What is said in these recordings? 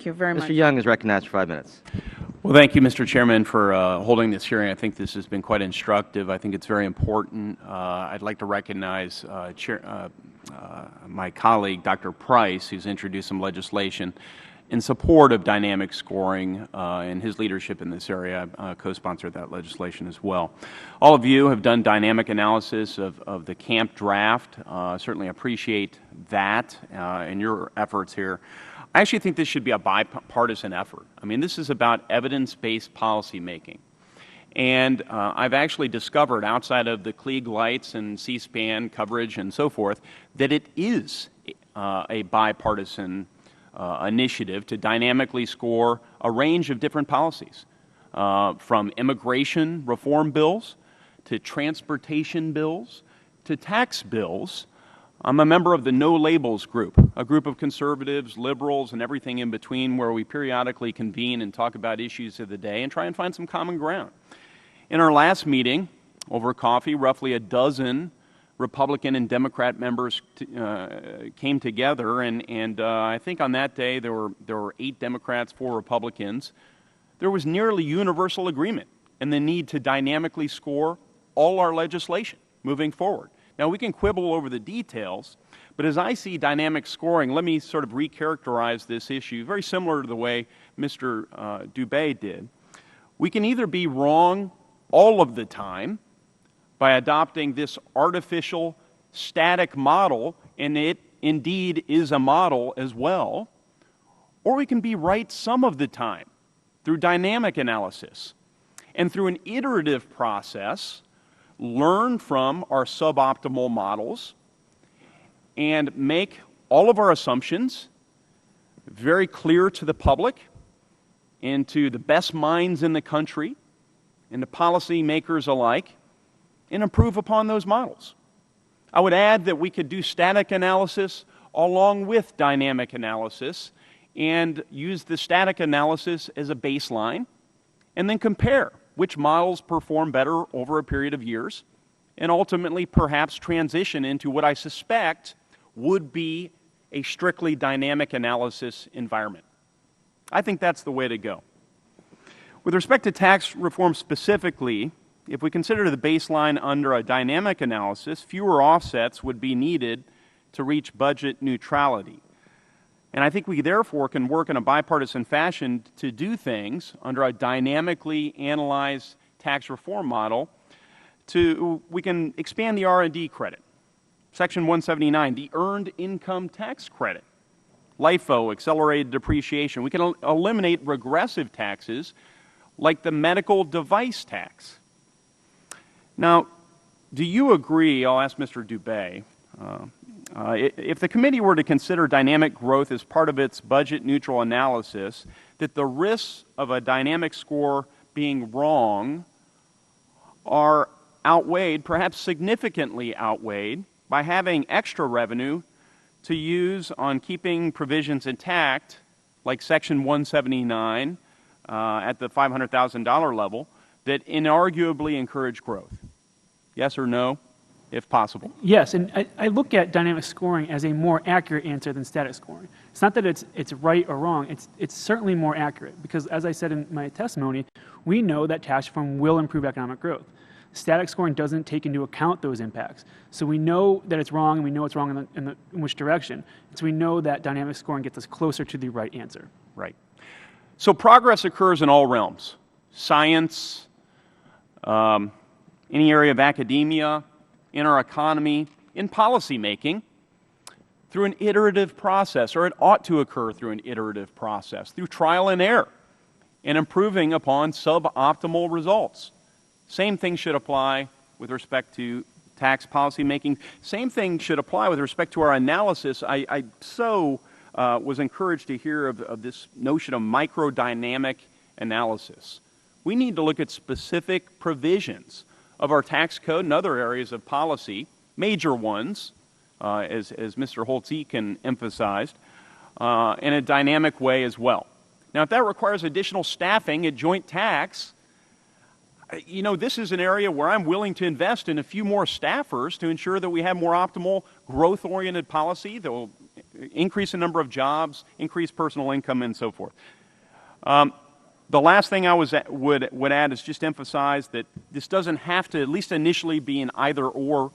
Thank you very much. Mr. Young is recognized for 5 minutes. Well, thank you, Mr. Chairman, for holding this hearing. I think this has been quite instructive. I think it's very important. I'd like to recognize my colleague, Dr. Price, who's introduced some legislation in support of dynamic scoring, and his leadership in this area. I co-sponsored that legislation as well. All of you have done dynamic analysis of the camp draft. Certainly appreciate that and your efforts here. I actually think this should be a bipartisan effort. I mean, this is about evidence-based policy making. And I've actually discovered, outside of the Klieg lights and C-SPAN coverage and so forth, that it is a bipartisan initiative to dynamically score a range of different policies, from immigration reform bills to transportation bills to tax bills. I'm a member of the No Labels group, a group of conservatives, liberals, and everything in between, where we periodically convene and talk about issues of the day and try and find some common ground. In our last meeting, over coffee, roughly a dozen Republican and Democrat members came together, and I think on that day there were 8 Democrats, 4 Republicans. There was nearly universal agreement in the need to dynamically score all our legislation moving forward. Now, we can quibble over the details, but as I see dynamic scoring, let me sort of recharacterize this issue, very similar to the way Mr. Dubé did. We can either be wrong all of the time by adopting this artificial, static model, and it indeed is a model as well, or we can be right some of the time through dynamic analysis and through an iterative process, learn from our suboptimal models and make all of our assumptions very clear to the public and to the best minds in the country and to policymakers alike, and improve upon those models. I would add that we could do static analysis along with dynamic analysis and use the static analysis as a baseline and then compare which models perform better over a period of years, and ultimately perhaps transition into what I suspect would be a strictly dynamic analysis environment. I think that's the way to go. With respect to tax reform specifically, if we consider the baseline under a dynamic analysis, fewer offsets would be needed to reach budget neutrality. And I think we therefore can work in a bipartisan fashion to do things under a dynamically analyzed tax reform model. We can expand the R&D credit, Section 179, the Earned Income Tax Credit, LIFO, accelerated depreciation. We can eliminate regressive taxes like the medical device tax. Now, do you agree, I'll ask Mr. Dubé, if the committee were to consider dynamic growth as part of its budget-neutral analysis, that the risks of a dynamic score being wrong are outweighed, perhaps significantly outweighed, by having extra revenue to use on keeping provisions intact, like Section 179 at the $500,000 level, that inarguably encourage growth? Yes or no, if possible? Yes, and I look at dynamic scoring as a more accurate answer than static scoring. It's not that it's right or wrong, it's certainly more accurate, because as I said in my testimony, we know that tax reform will improve economic growth. Static scoring doesn't take into account those impacts. So we know that it's wrong, and we know it's wrong in which direction. And so we know that dynamic scoring gets us closer to the right answer. Right. So progress occurs in all realms: science, any area of academia, in our economy, in policy making, through an iterative process, or it ought to occur through an iterative process, through trial and error, and improving upon suboptimal results. Same thing should apply with respect to tax policy making. Same thing should apply with respect to our analysis. I was encouraged to hear of this notion of microdynamic analysis. We need to look at specific provisions of our tax code and other areas of policy, major ones, as Mr. Holtz-Eakin emphasized, in a dynamic way as well. Now, if that requires additional staffing at joint tax, you know, this is an area where I'm willing to invest in a few more staffers to ensure that we have more optimal growth-oriented policy that will increase the number of jobs, increase personal income, and so forth. The last thing I would add is just emphasize that this doesn't have to, at least initially, be an either-or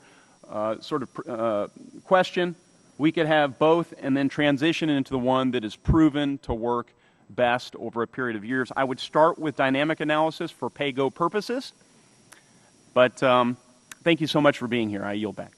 sort of question. We could have both and then transition into the one that is proven to work best over a period of years. I would start with dynamic analysis for pay-go purposes. But thank you so much for being here. I yield back.